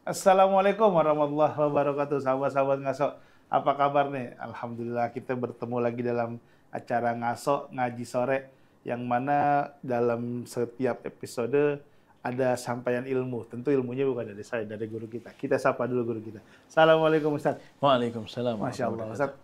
Assalamualaikum warahmatullahi wabarakatuh, sahabat-sahabat ngaso. Apa kabar nih? Alhamdulillah kita bertemu lagi dalam acara ngaso ngaji sore, yang mana dalam setiap episode ada sampaian ilmu. Tentu ilmunya bukan dari saya, dari guru kita. Kita sapa dulu guru kita. Assalamualaikum Ustaz. Waalaikumsalam. Masya Allah, Ustaz.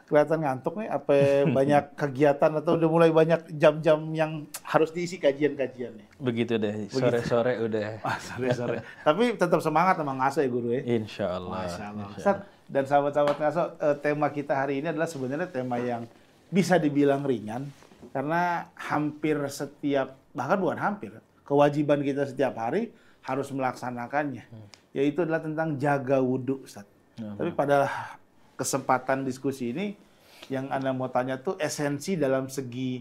Kelihatan ngantuk nih, apa banyak kegiatan atau udah mulai banyak jam-jam yang harus diisi kajian-kajian nih? Begitu deh, sore-sore udah. Sore-sore. Tapi tetap semangat emang ngaso ya guru ya? Insya Allah. Masya Allah. Ustaz, dan sahabat-sahabat ngaso, tema kita hari ini adalah sebenarnya tema yang bisa dibilang ringan, karena hampir setiap, bahkan bukan hampir, kewajiban kita setiap hari harus melaksanakannya. Yaitu adalah tentang jaga wudhu, Ustaz. Tapi pada kesempatan diskusi ini, yang Anda mau tanya tuh esensi dalam segi,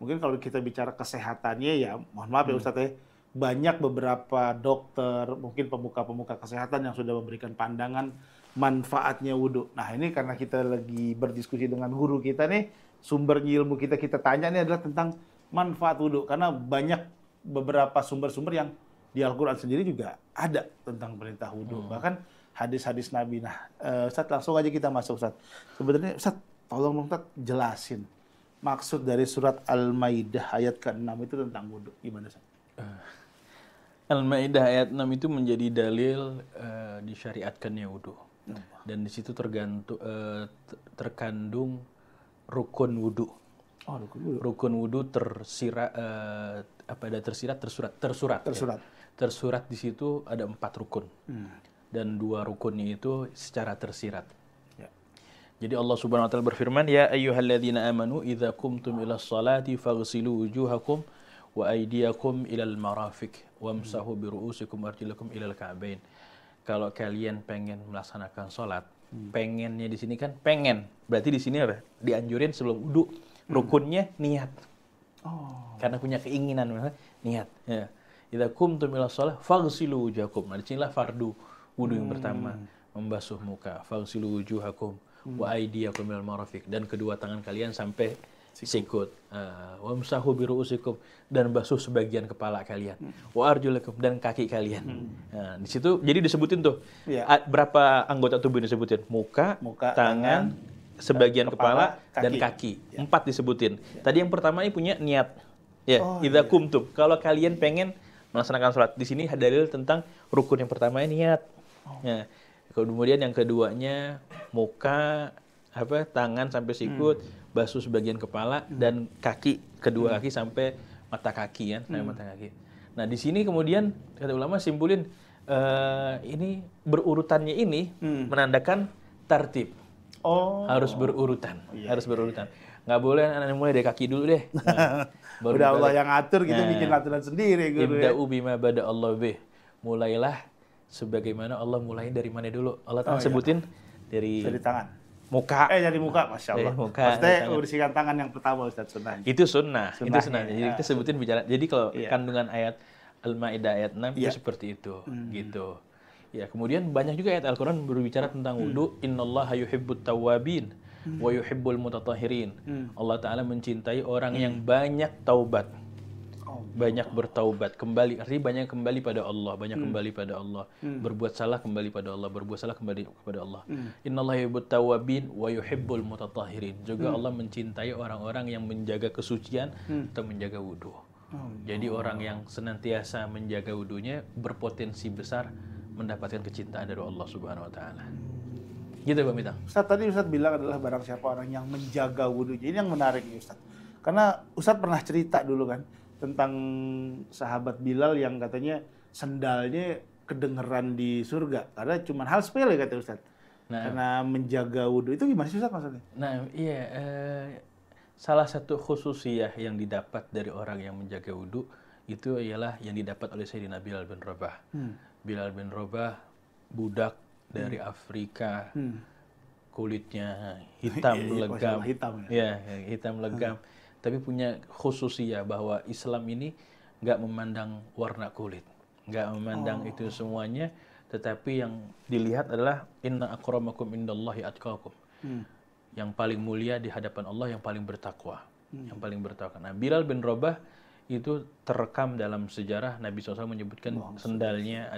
mungkin kalau kita bicara kesehatannya ya, mohon maaf ya Ustaz ya, banyak beberapa dokter, mungkin pemuka-pemuka kesehatan yang sudah memberikan pandangan manfaatnya wudhu. Nah ini karena kita lagi berdiskusi dengan guru kita nih, sumber ilmu kita tanya ini adalah tentang manfaat wudhu. Karena banyak beberapa sumber-sumber yang di Al-Quran sendiri juga ada tentang perintah wudhu. Bahkan hadis-hadis Nabi. Nah, Ustaz, langsung aja kita masuk, Ustaz. Sebenarnya, Ustaz, tolong dong, Ustaz, jelasin maksud dari surat Al-Maidah ayat ke-6 itu tentang wudhu. Gimana, Ustaz? Al-Maidah ayat 6 itu menjadi dalil disyariatkannya wudhu. Dan di situ terkandung rukun wudhu. Oh, rukun wudhu. Rukun wudhu tersurat di situ ada 4 rukun. Dan 2 rukunnya itu secara tersirat. Ya. Jadi Allah Subhanahu wa taala berfirman, "Ya ayyuhalladzina amanu idza qumtum ilas salati faghsilu wujuhakum wa aydiyakum ilal marafiq wamsahu bi ru'usikum arjulakum ilal ka'bain." Kalau kalian pengen melaksanakan salat, pengennya di sini kan pengen. Berarti di sini apa? Dianjurin sebelum wudu, rukunnya niat. Oh. Karena punya keinginan niat, ya. Idza qumtum ilas salat faghsilu wujuhakum. Nah, disinilah fardu wudu yang pertama, membasuh muka, faghsilu wujuhakum wa aydiyakum ilal marafiq, dan kedua tangan kalian sampai sikut. Wamsahu bi ru'usikum, dan basuh sebagian kepala kalian. Wa arjulakum, dan kaki kalian. Nah, di situ jadi disebutin tuh. Ya. Berapa anggota tubuh disebutin? Muka, tangan, sebagian kepala dan kaki. 4 disebutin. Tadi yang pertama ini punya niat. Ya, idza qumtum. Kalau kalian pengen melaksanakan sholat, di sini dalil tentang rukun yang pertama niat. Ya. Kemudian yang keduanya muka, tangan sampai sikut, basuh sebagian kepala dan kaki, kedua kaki sampai mata kaki, ya, sampai mata kaki. Nah, di sini kemudian kata ulama simpulin ini berurutannya ini menandakan tertib. Oh. Harus berurutan, harus berurutan. Nggak boleh anak mulai dari kaki dulu deh. Nah, udah Allah yang atur, kita bikin aturan sendiri. Ibda'u bima bada Allah bih. Mulailah sebagaimana Allah mulai dari mana dulu. Allah sebutin dari tangan. Muka. Dari muka, Masya Allah. Maksudnya bersihkan tangan yang pertama, Ustaz, sunnah. Itu sunnah. Itu sunnah. Jadi kita sebutin bicara. Jadi kalau kandungan ayat Al-Maidah ayat 6 itu seperti itu. Gitu. Ya, kemudian banyak juga ayat Al-Quran berbicara tentang wudu. Innallaha yuhibbut tawwabin wa yuhibbul mutatahhirin. Allah Ta'ala mencintai orang yang banyak taubat. Banyak bertaubat, kembali, artinya banyak kembali pada Allah, banyak kembali pada Allah, berbuat salah kembali pada Allah, berbuat salah kembali kepada Allah. Innallaha yuhibbut tawwabin wa yuhibbul mutatahhirin. Juga Allah mencintai orang-orang yang menjaga kesucian atau menjaga wudu. Jadi orang yang senantiasa menjaga wudunya berpotensi besar mendapatkan kecintaan dari Allah Subhanahu wa taala. Gitu, Pak Mitang. Ustaz, tadi Ustaz bilang adalah barang siapa orang yang menjaga wudunya. Ini yang menarik nih, Ustaz. Karena Ustaz pernah cerita dulu kan tentang sahabat Bilal yang katanya sendalnya kedengeran di surga karena cuma hal sepele, kata Ustaz. Nah, karena menjaga wudhu itu gimana sih, Ustaz, maksudnya? Nah, iya, salah satu khususiyah yang didapat dari orang yang menjaga wudhu itu ialah yang didapat oleh Sayyidina Bilal bin Rabah. Bilal bin Rabah budak dari Afrika, kulitnya hitam legam, hitam legam. Tapi punya khususiyah bahwa Islam ini nggak memandang warna kulit, nggak memandang itu semuanya, tetapi yang dilihat adalah inna akramakum indallahi atqakum. Yang paling mulia di hadapan Allah yang paling bertakwa, yang paling bertakwa. Nah, Bilal bin Rabah itu terekam dalam sejarah Nabi SAW menyebutkan sendalnya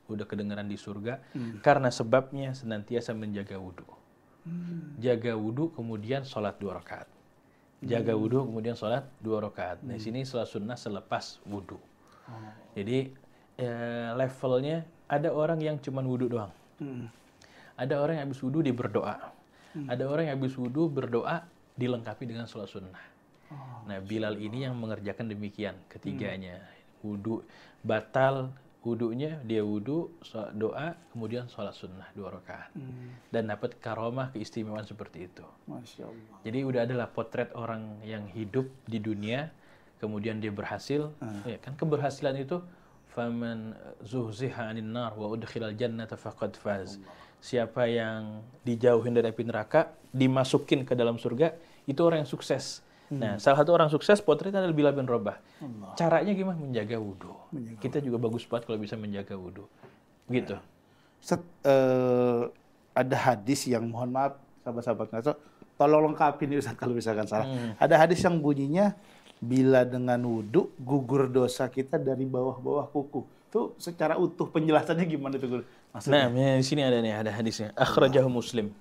udah kedengaran di surga karena sebabnya senantiasa menjaga wudhu. Jaga wudhu kemudian sholat 2 rakaat. Jaga wudhu kemudian sholat 2 rakaat. Nah, sini sholat sunnah selepas wudhu. Jadi levelnya ada orang yang cuma wudhu doang. Ada orang yang habis wudhu dia berdoa. Ada orang yang habis wudhu berdoa dilengkapi dengan sholat sunnah. Nah, Bilal ini yang mengerjakan demikian ketiganya. Wudhu batal wudhunya, dia wudhu, doa, kemudian sholat sunnah 2 rakaat. Dan dapat karomah keistimewaan seperti itu. Masya Allah. Jadi udah adalah potret orang yang hidup di dunia, kemudian dia berhasil. Ya kan keberhasilan itu faman zuhziha 'anil nar wa udkhilal jannata faqad faz. Siapa yang dijauhin dari api neraka, dimasukin ke dalam surga, itu orang yang sukses. Nah, salah satu orang sukses potretnya adalah Bilal bin Rabah. Caranya gimana? Menjaga wudhu. Kita juga bagus banget kalau bisa menjaga wudhu. Gitu. Ada hadis yang mohon maaf sahabat-sahabat ngaso, tolong lengkapin Ustaz kalau misalkan salah. Ada hadis yang bunyinya bila dengan wudhu gugur dosa kita dari bawah-bawah kuku. Itu secara utuh penjelasannya gimana itu maksudnya? Nah, di sini ada hadisnya. Akhrajahu Muslim.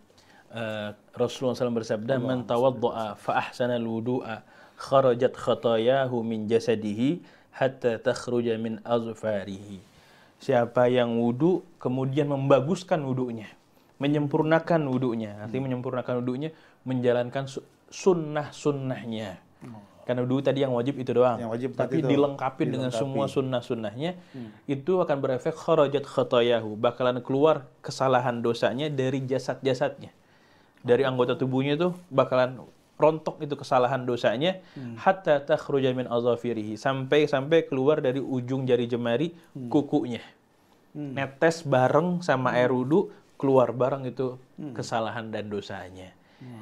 Rasulullah SAW bersabda, "Man tawadda'a fa ahsana al-wudu'a kharajat khatayahu min jasadihi hatta takhruja min azfarihi." Siapa yang wudu kemudian membaguskan wudunya, menyempurnakan wudunya, artinya menyempurnakan wudunya, menjalankan sunnah-sunnahnya. Karena wudu tadi yang wajib itu doang. Yang wajib tapi itu dilengkapi dengan semua sunnah-sunnahnya, itu akan berefek kharajat khatayahu, bakalan keluar kesalahan dosanya dari jasad-jasadnya. Dari anggota tubuhnya itu bakalan rontok itu kesalahan dosanya, hatta takhruja min azafirihi, sampai keluar dari ujung jari jemari kukunya. Netes bareng sama air wudu, keluar bareng itu kesalahan dan dosanya.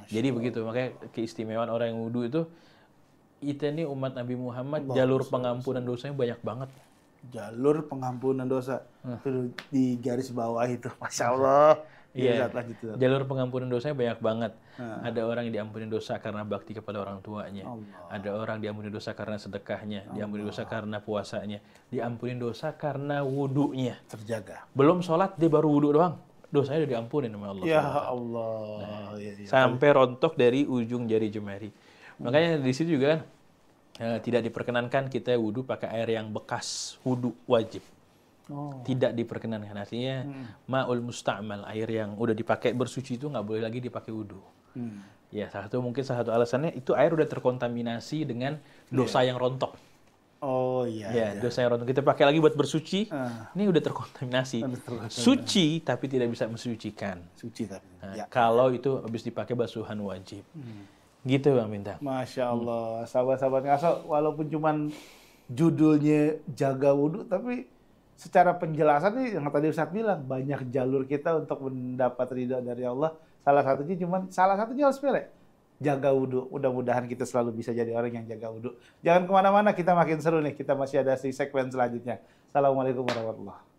Jadi begitu, makanya keistimewaan orang yang wudu itu, kita ini umat Nabi Muhammad, jalur pengampunan dosanya banyak banget. Jalur pengampunan dosa. Itu di garis bawah itu. Masya Allah. Iya, jalur pengampunan dosanya banyak banget. Ada orang yang diampuni dosa karena bakti kepada orang tuanya. Ada orang diampuni dosa karena sedekahnya. Diampuni dosa karena puasanya. Diampuni dosa karena wudunya. Terjaga. Belum sholat, dia baru wudu doang. Dosanya udah diampuni sama Allah. Ya Allah. Nah, sampai rontok dari ujung jari jemari. Makanya di situ juga kan, tidak diperkenankan kita wudu pakai air yang bekas wudu wajib. Tidak diperkenankan, artinya ma'ul musta'mal, air yang udah dipakai bersuci itu nggak boleh lagi dipakai wudu. Ya, salah satu alasannya itu air udah terkontaminasi dengan dosa yang rontok. Dosa yang rontok kita pakai lagi buat bersuci, ini udah terkontaminasi. Suci tapi tidak bisa mensucikan. Suci tapi. Kalau itu habis dipakai basuhan wajib. Gitu Bang Bintang. Masya Allah, sahabat-sahabat ngaso, walaupun cuman judulnya jaga wudhu, tapi secara penjelasan nih yang tadi Ustaz bilang, banyak jalur kita untuk mendapat ridha dari Allah. Salah satunya harus sepele, jaga wudhu. Mudah-mudahan kita selalu bisa jadi orang yang jaga wudhu. Jangan kemana-mana, kita makin seru nih. Kita masih ada di segmen selanjutnya. Assalamualaikum warahmatullahi wabarakatuh.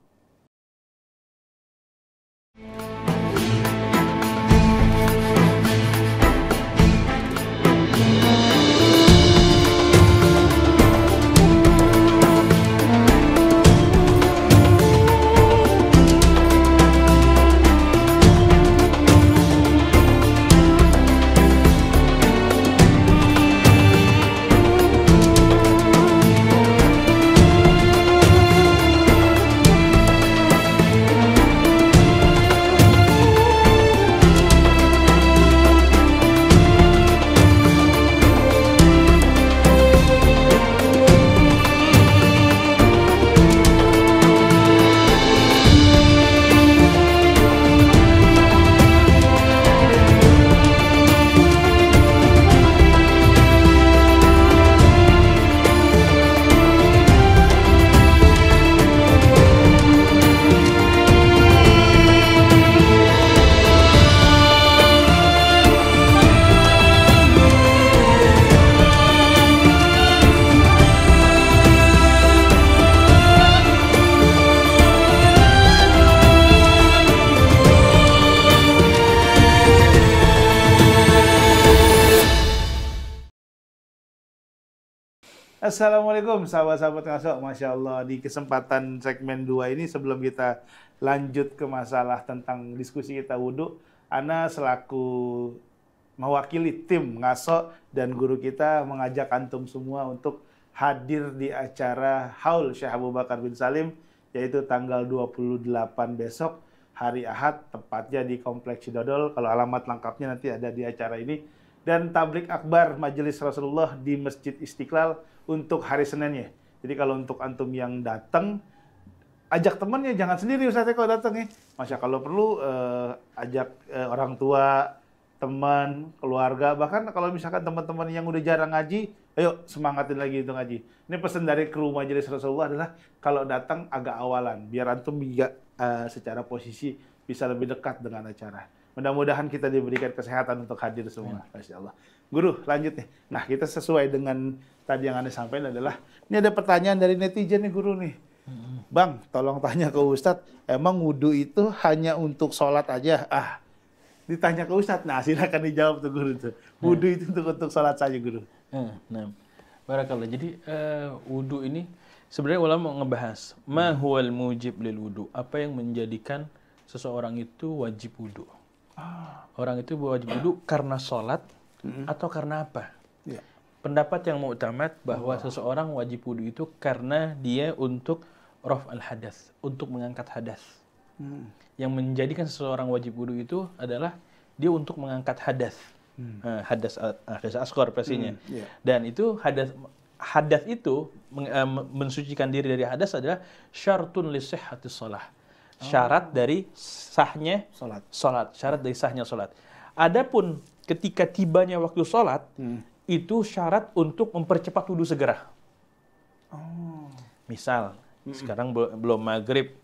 Assalamualaikum sahabat-sahabat Ngaso. Masya Allah, di kesempatan segmen 2 ini sebelum kita lanjut ke masalah tentang diskusi kita wudhu, Ana selaku mewakili tim Ngaso dan guru kita mengajak antum semua untuk hadir di acara Haul Syekh Abu Bakar bin Salim, yaitu tanggal 28 besok, hari Ahad, tepatnya di Kompleks Sidodol. Kalau alamat lengkapnya nanti ada di acara ini. Dan tablik akbar Majelis Rasulullah di Masjid Istiqlal untuk hari Seninnya. Jadi kalau untuk antum yang datang, ajak temannya, jangan sendiri Ustaz kalau datang ya. Masya kalau perlu ajak orang tua, teman, keluarga, bahkan kalau misalkan teman-teman yang udah jarang ngaji, ayo semangatin lagi untuk ngaji. Ini pesan dari kru Majelis Rasulullah adalah kalau datang agak awalan, biar antum juga secara posisi bisa lebih dekat dengan acara. Mudah-mudahan kita diberikan kesehatan untuk hadir semua. Masya Allah. Guru, lanjut nih. Nah, kita sesuai dengan tadi yang Anda sampaikan adalah, ini ada pertanyaan dari netizen nih Guru nih. Bang, tolong tanya ke Ustadz, emang wudhu itu hanya untuk sholat aja? Ditanya ke Ustadz. Nah, silakan dijawab tuh Guru. Wudhu itu untuk sholat saja Guru. Nah, barakallah. Jadi, wudhu ini, sebenarnya ulama ngebahas, ma huwal mujib lil wudhu. Apa yang menjadikan seseorang itu wajib wudhu? Orang itu wajib wudhu karena sholat atau karena apa? Ya. Pendapat yang mu'tamad bahwa seseorang wajib wudhu itu karena dia untuk raf al-hadas, untuk mengangkat hadas. Yang menjadikan seseorang wajib wudhu itu adalah dia untuk mengangkat hadas. Hadas asghar pastinya. Dan itu hadas itu mensucikan diri dari hadas adalah syartun li sihhatis shalah. Syarat dari sahnya salat. Syarat dari sahnya salat. Adapun ketika tibanya waktu salat, itu syarat untuk mempercepat wudhu segera. Misal, sekarang belum maghrib,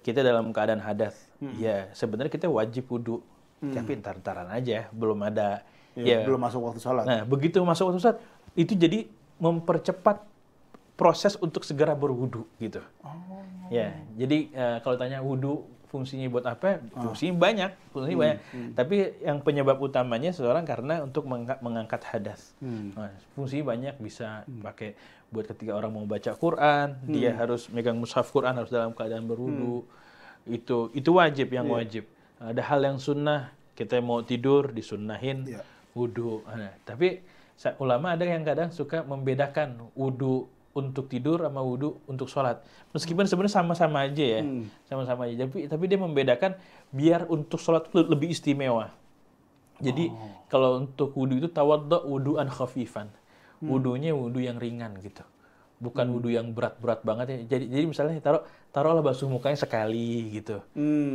kita dalam keadaan hadas. Ya, sebenarnya kita wajib wudhu, tapi entar-entaran aja, belum ada. Belum masuk waktu salat. Nah, begitu masuk waktu salat, itu jadi mempercepat proses untuk segera berwudu gitu. Ya, jadi kalau tanya wudu fungsinya buat apa? Fungsinya banyak. Tapi yang penyebab utamanya seseorang karena untuk mengangkat hadas. Nah, fungsinya banyak, bisa pakai buat ketika orang mau baca Quran, dia harus megang mushaf Quran, harus dalam keadaan berwudu. Itu wajib, yang wajib. Ada hal yang sunnah, kita mau tidur disunnahin wudu. Nah, tapi ulama ada yang kadang suka membedakan wudu untuk tidur sama wudu untuk sholat. Meskipun sebenarnya sama-sama aja ya, sama-sama aja. Tapi dia membedakan biar untuk sholat lebih istimewa. Jadi kalau untuk wudu itu tawaddu wudu'an khafifan. Wudunya wudu yang ringan gitu. Bukan wudu yang berat-berat banget ya. Jadi misalnya taruhlah basuh mukanya sekali gitu.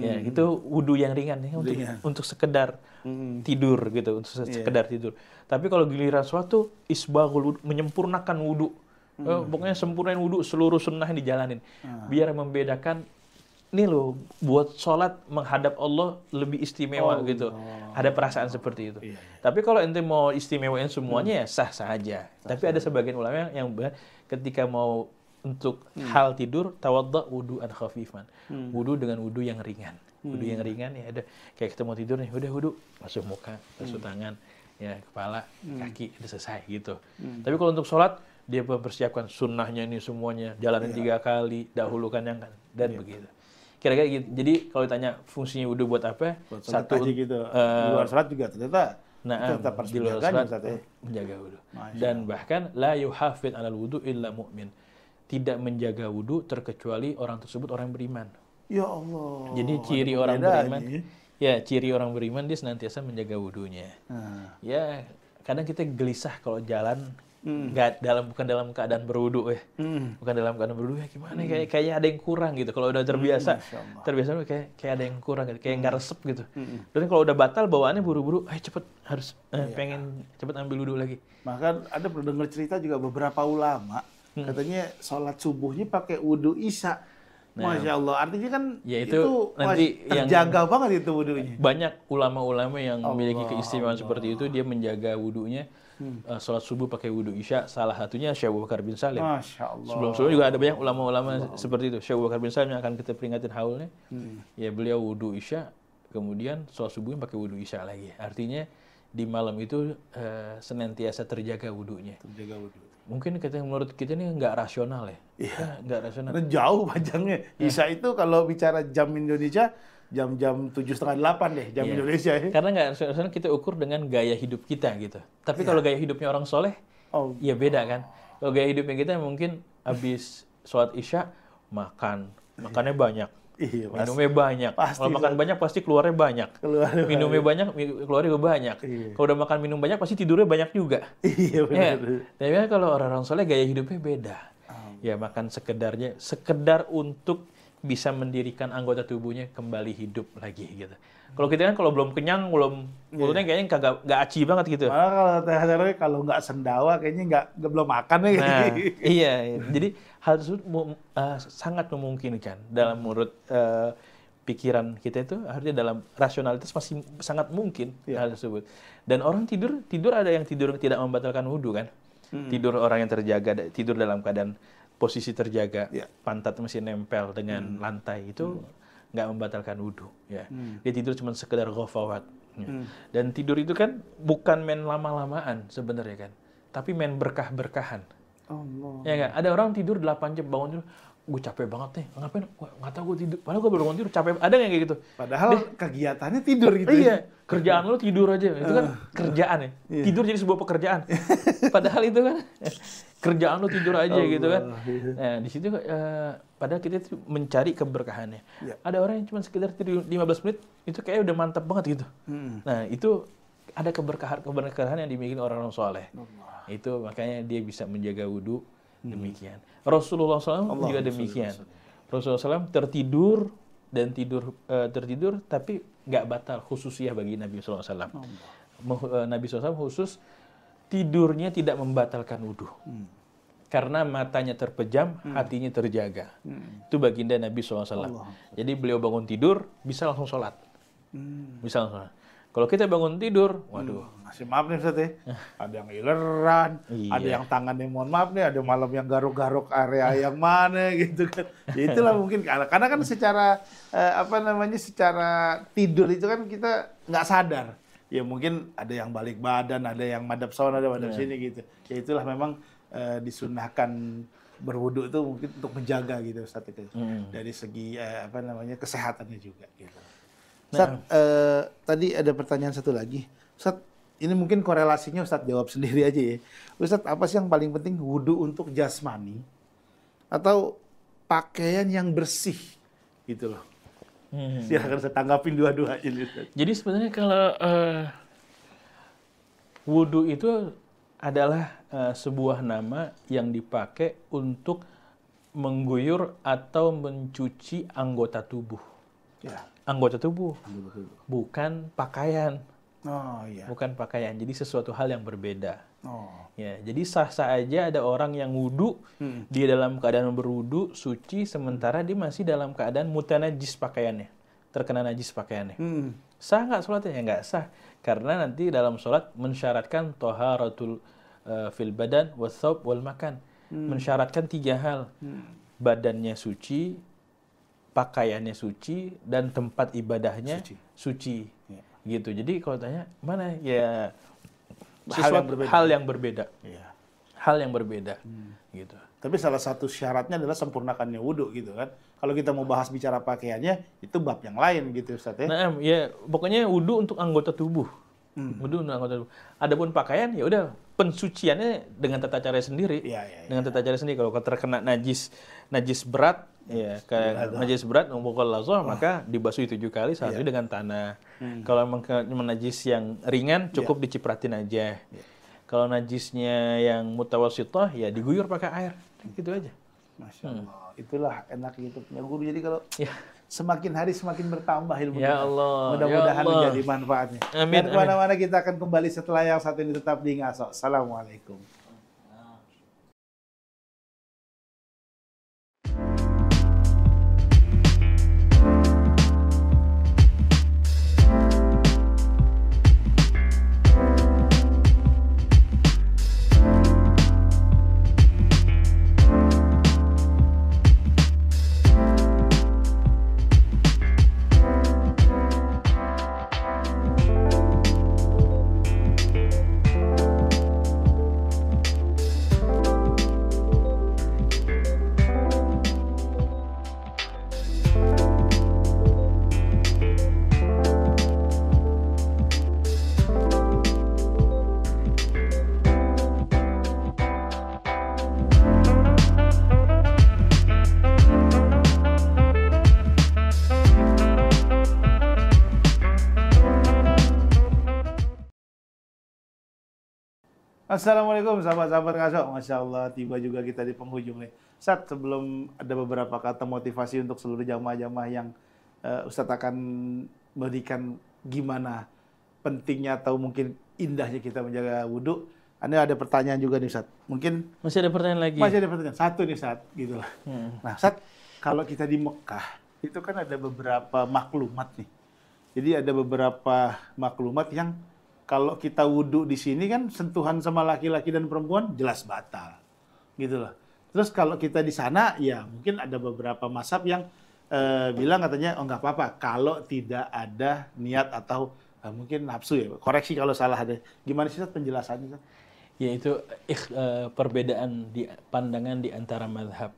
Ya, itu wudu yang ringan ya, untuk sekedar tidur gitu, untuk sekedar tidur. Tapi kalau giliran sholat tuh isbaghul wudu, menyempurnakan wudu. Pokoknya sempurnain wudhu, seluruh sunnah yang dijalanin. Biar membedakan, nih loh, buat sholat menghadap Allah lebih istimewa gitu. Ada perasaan seperti itu. Tapi kalau ente mau istimewain semuanya ya sah-sah aja. Tapi ada sebagian ulama yang ketika mau untuk hal tidur, tawadda wudu'an khafifan. Wudhu dengan wudhu yang ringan. Wudhu yang ringan ya ada. Kayak kita mau tidur nih, udah wudhu, basuh muka, basuh tangan, ya kepala, kaki, udah selesai gitu. Tapi kalau untuk sholat, dia mempersiapkan sunnahnya ini semuanya, jalanin 3 kali, dahulukan yang kan, dan begitu. Kira-kira gitu. Jadi kalau ditanya fungsinya wudhu buat apa? Buat satu gitu. Di luar salat juga ternyata tetap harus di luar salat menjaga wudhu. Dan bahkan la yuhafid 'alal wudhu illa mu'min. Tidak menjaga wudhu terkecuali orang tersebut orang beriman. Ya Allah. Jadi ciri orang beriman, ciri orang beriman dia senantiasa menjaga wudhunya. Ya, kadang kita gelisah kalau jalan bukan dalam keadaan berwudu ya. Bukan dalam keadaan berwudu ya gimana, kayaknya ada yang kurang gitu. Kalau udah terbiasa kayak ada yang kurang gitu, kayak nggak resep gitu. Dan kalau udah batal bawaannya buru-buru, cepet harus pengen cepet ambil wudu lagi. Bahkan ada pernah dengar cerita juga beberapa ulama katanya sholat subuhnya pakai wudu isya. Masya Allah, artinya kan itu nanti terjaga banget itu wudunya. Banyak ulama-ulama yang memiliki keistimewaan seperti itu, dia menjaga wudunya. Sholat subuh pakai wudu isya, salah satunya Syekh Abu Bakar bin Salim. Sebelum-sebelumnya juga ada banyak ulama-ulama seperti itu. Syekh Abu Bakar bin Salim yang akan kita peringatin haulnya, ya beliau wudu isya, kemudian sholat subuhnya pakai wudu isya lagi. Artinya di malam itu senantiasa terjaga wudunya. Terjaga wudu. Mungkin menurut kita ini nggak rasional ya. Iya. Nggak rasional. Karena jauh panjangnya. Isya itu kalau bicara jam Indonesia, jam-jam 7:30-8 deh, jam Indonesia ya. Karena nggak rasional kita ukur dengan gaya hidup kita gitu. Tapi kalau gaya hidupnya orang soleh, ya beda kan. Kalau gaya hidupnya kita mungkin habis sholat Isya, makannya banyak. Iya, minumnya banyak. Kalau makan banyak pasti keluarnya banyak. Minumnya banyak, keluarnya juga banyak. Iya. Kalau udah makan minum banyak pasti tidurnya banyak juga. Iya benar. Tapi kalau orang-orang soleh gaya hidupnya beda. Ya makan sekedar untuk bisa mendirikan anggota tubuhnya kembali hidup lagi gitu. Kalau kita kan kalau belum kenyang, mulutnya kayaknya nggak aci banget gitu. Malah kalau nggak sendawa kayaknya belum makan ya. Nah, iya. Jadi hal tersebut sangat memungkinkan dalam menurut pikiran kita itu harusnya dalam rasionalitas masih sangat mungkin hal tersebut. Dan orang tidur ada yang tidur tidak membatalkan wudhu kan. Tidur orang yang terjaga, tidur dalam keadaan posisi terjaga, pantat masih nempel dengan lantai itu nggak membatalkan wudhu. Ya. Dia tidur cuma sekedar ghafawat. Dan tidur itu kan bukan main lama-lamaan sebenarnya kan, tapi main berkah-berkahan. Ya nggak? Ada orang tidur 8 jam, bangun tidur, gue capek banget nih, ngapain? Nggak tahu gue tidur, padahal gue baru bangun tidur, capek. Ada nggak kayak gitu? Padahal kegiatannya tidur gitu. Iya, kerjaan lo tidur aja, itu kan kerjaan ya. Tidur jadi sebuah pekerjaan. Padahal itu kan kerjaan lo tidur aja gitu kan. Nah di situ padahal kita mencari keberkahannya. Ada orang yang cuma sekedar tidur 15 menit, itu kayak udah mantap banget gitu. Nah itu ada keberkahan yang dimiliki orang-orang soleh. Itu makanya dia bisa menjaga wudhu demikian. Rasulullah SAW juga demikian. Rasulullah SAW tertidur tapi nggak batal khususiyah bagi Nabi SAW. Nabi SAW khusus tidurnya tidak membatalkan wudhu. Karena matanya terpejam, hatinya terjaga. Itu baginda Nabi SAW. Jadi beliau bangun tidur, bisa langsung sholat. Bisa langsung sholat. Kalau kita bangun tidur, waduh. Masih maaf nih Ustaz ya. Ada yang ileran, ada yang tangannya mohon maaf nih, ada malam yang garuk-garuk area yang mana gitu kan. Ya itulah mungkin karena kan secara secara tidur itu kan kita nggak sadar. Ya mungkin ada yang balik badan, ada yang madhab sana, ada madhab sini gitu. Ya itulah memang disunahkan berwudu itu mungkin untuk menjaga gitu Ustaz itu. Dari segi kesehatannya juga gitu. Ustaz, tadi ada pertanyaan satu lagi. Ustaz, ini mungkin korelasinya Ustaz jawab sendiri aja ya. Ustaz, apa sih yang paling penting, wudu untuk jasmani atau pakaian yang bersih gitu loh? Silahkan saya tanggapin dua-duanya. Ustaz. Jadi sebenarnya kalau wudu itu adalah sebuah nama yang dipakai untuk mengguyur atau mencuci anggota tubuh. Ya. Anggota tubuh, bukan pakaian. Bukan pakaian. Jadi sesuatu hal yang berbeda. Ya, jadi sah-sah aja ada orang yang wudu, dia dalam keadaan berwudu suci, sementara dia masih dalam keadaan mutanajis pakaiannya, terkena najis pakaiannya. Sah nggak sholatnya? Ya nggak sah, karena nanti dalam sholat mensyaratkan toharatul fil badan wathawb wal makan, mensyaratkan 3 hal, badannya suci, pakaiannya suci, dan tempat ibadahnya suci. Gitu. Jadi kalau tanya mana ya hal yang berbeda. Hal yang berbeda. Gitu. Tapi salah satu syaratnya adalah sempurnakannya wudu gitu kan. Kalau kita mau bahas bicara pakaiannya itu bab yang lain gitu Ustaz ya. Nah, ya pokoknya wudu untuk anggota tubuh. Wudu untuk anggota tubuh. Adapun pakaian ya udah pensuciannya dengan tata cara sendiri. Dengan tata cara sendiri. Kalau terkena najis berat, ya kayak najis berat maka dibasuh 7 kali, satu dengan tanah. Kalau najis yang ringan cukup dicipratin aja. Kalau najisnya yang mutawasithah ya diguyur pakai air. Gitu aja. Masya Allah. Itulah enak gitu punya guru. Jadi kalau semakin hari semakin bertambah ilmu ya Allah. Mudah-mudahan menjadi manfaatnya. Amin. Dan kemana-mana kita akan kembali setelah yang satu ini tetap di Ngaso. Assalamualaikum. Assalamualaikum sahabat-sahabat Ngaso. Masya Allah, tiba juga kita di penghujung nih. Ustadz, sebelum ada beberapa kata motivasi untuk seluruh jamaah-jamaah yang Ustadz akan memberikan gimana pentingnya atau mungkin indahnya kita menjaga wudhu. Ada pertanyaan juga nih Ustadz. Mungkin masih ada pertanyaan lagi. Masih ada pertanyaan. Satu nih Ustadz, gitu lah. Nah Ustadz, kalau kita di Mekah itu kan ada beberapa maklumat nih. Jadi ada beberapa maklumat yang kalau kita wudhu di sini kan sentuhan sama laki-laki dan perempuan jelas batal, gitu loh. Terus kalau kita di sana ya mungkin ada beberapa mazhab yang bilang katanya oh nggak apa-apa kalau tidak ada niat atau mungkin nafsu ya. Koreksi kalau salah ada. Gimana sih penjelasannya? Yaitu perbedaan di pandangan di antara madhab.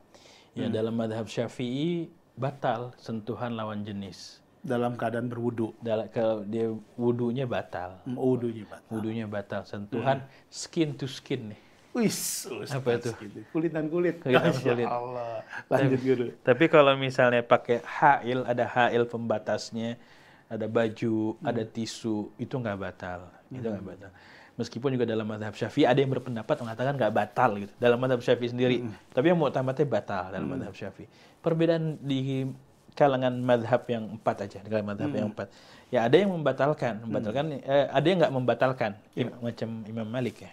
Ya dalam madhab Syafi'i batal sentuhan lawan jenis. Dalam keadaan berwudu. Kalau dia wudunya batal. Wudunya batal. Wudunya batal. Sentuhan skin to skin nih. Wis, apa itu? Kulit dan kulit. Kulit. Allah. Lanjut dulu. Tapi kalau misalnya pakai hail, ada hail pembatasnya, ada baju, ada tisu, itu nggak batal. Itu nggak batal. Meskipun juga dalam mazhab Syafi'i ada yang berpendapat mengatakan nggak batal gitu. Dalam mazhab Syafi'i sendiri. Tapi yang mu'tamadnya batal dalam mazhab Syafi'i. Perbedaan di kalangan madhab yang 4 aja, di kalangan madhab yang 4. Ya ada yang membatalkan, ada yang nggak membatalkan, macam Imam Malik ya.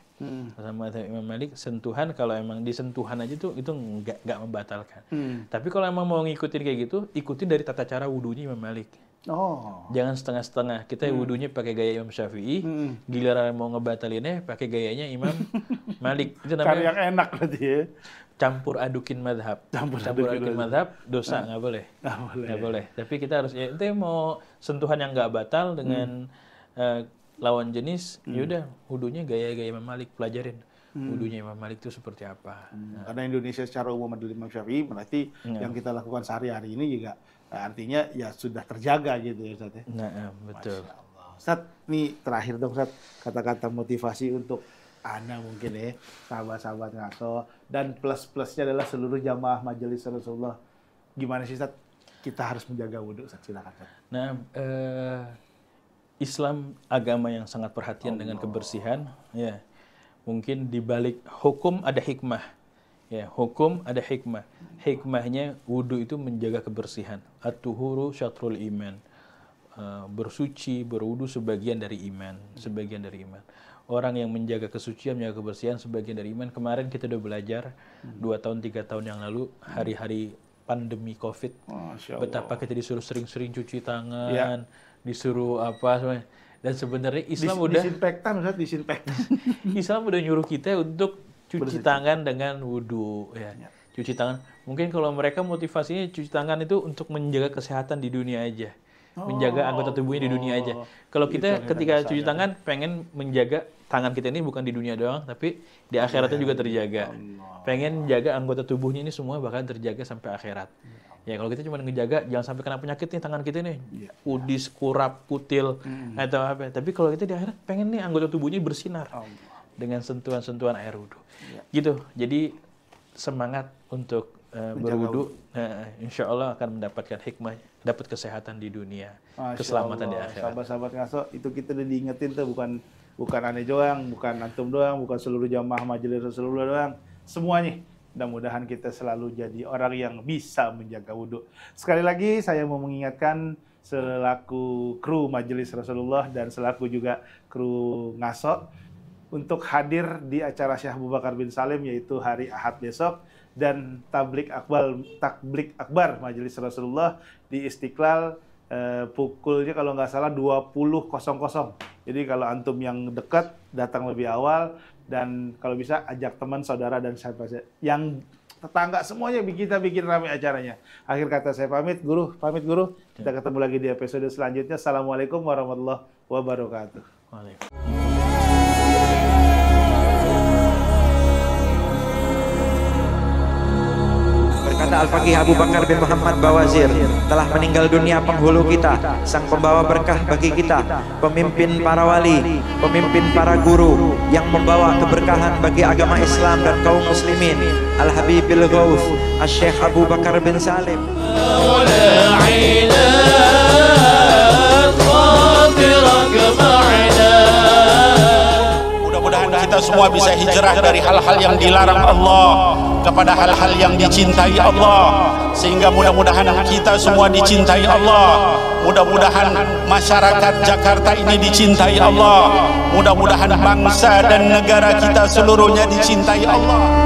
Sama Imam Malik, sentuhan kalau emang disentuhan aja tuh itu nggak membatalkan. Tapi kalau emang mau ngikutin kayak gitu, ikutin dari tata cara wudunya Imam Malik. Oh. Jangan setengah-setengah. Kita wudunya pakai gaya Imam Syafi'i, giliran mau ngebatalinnya pakai gayanya Imam Malik. Itu namanya yang enak berarti ya. Campur adukin madhab. Campur adukin madhab, dosa nggak boleh. Nggak boleh. Tapi kita harus ya itu mau sentuhan yang nggak batal dengan lawan jenis, yaudah wudunya gaya-gaya Imam Malik, pelajarin. Wudunya Imam Malik itu seperti apa. Karena Indonesia secara umum adalah Imam Syafi'i, berarti yang kita lakukan sehari-hari ini juga artinya ya sudah terjaga gitu ya Ustaz ya. Nah, betul. Ustaz, nih terakhir dong Ustaz, kata-kata motivasi untuk Anda mungkin ya, sahabat-sahabat Ngaso, dan plus-plusnya adalah seluruh jamaah Majelis Rasulullah. Gimana sih Ustaz kita harus menjaga wudhu? Ustaz, silakan Ustaz. Nah, Islam agama yang sangat perhatian dengan kebersihan, ya. Mungkin di balik hukum ada hikmah. Ya, hukum ada hikmah. Hikmahnya wudhu itu menjaga kebersihan. At-tuhuru syatrul iman. Bersuci, berwudhu sebagian dari iman, sebagian dari iman. Orang yang menjaga kesucian, menjaga kebersihan sebagian dari iman. Kemarin kita udah belajar 2 tahun 3 tahun yang lalu hari-hari pandemi Covid. Betapa kita disuruh sering-sering cuci tangan, disuruh apa semuanya. Dan sebenarnya Islam udah disinfektan. Islam udah nyuruh kita untuk cuci tangan dengan wudhu, ya. Cuci tangan. Mungkin kalau mereka motivasinya cuci tangan itu untuk menjaga kesehatan di dunia aja, menjaga anggota tubuhnya di dunia aja. Kalau kita ketika cuci tangan pengen menjaga tangan kita ini bukan di dunia doang, tapi di akhiratnya juga terjaga. Pengen jaga anggota tubuhnya ini semua bakal terjaga sampai akhirat. Ya kalau kita cuma ngejaga jangan sampai kena penyakit nih tangan kita nih, udis, kurap, kutil atau apa. Tapi kalau kita di akhirat pengen nih anggota tubuhnya bersinar dengan sentuhan-sentuhan air wudhu. Gitu. Jadi semangat untuk berwudhu. Insya Allah akan mendapatkan hikmah, dapat kesehatan di dunia, keselamatan di akhirat. Sahabat-sahabat Ngaso, itu kita udah diingetin tuh bukan aneh doang, bukan antum doang, bukan seluruh jamaah Majelis Rasulullah doang, semuanya. Mudah-mudahan kita selalu jadi orang yang bisa menjaga wudhu. Sekali lagi saya mau mengingatkan selaku kru Majelis Rasulullah dan selaku juga kru Ngaso untuk hadir di acara Syekh Abu Bakar bin Salim yaitu hari Ahad besok dan takblik akbar Majelis Rasulullah di Istiqlal pukulnya kalau nggak salah 20.00. Jadi kalau antum yang dekat datang lebih awal. Dan kalau bisa ajak teman, saudara, dan siapa saja. Yang tetangga semuanya kita bikin ramai acaranya. Akhir kata saya pamit guru. Kita ketemu lagi di episode selanjutnya. Assalamualaikum warahmatullahi wabarakatuh. Berkata Al-Faqih Abu Bakar bin Muhammad Bawazir, telah meninggal dunia penghulu kita, sang pembawa berkah bagi kita, pemimpin para wali, pemimpin para guru, yang membawa keberkahan bagi agama Islam dan kaum muslimin, Al-Habibil Ghaus, Asy-Syaikh Abu Bakar bin Salim. Mudah-mudahan kita kita semua bisa hijrah dari hal-hal yang dilarang Allah kepada hal-hal yang dicintai Allah, sehingga mudah-mudahan kita semua dicintai Allah, mudah-mudahan masyarakat Jakarta ini dicintai Allah, mudah-mudahan bangsa dan negara kita seluruhnya dicintai Allah.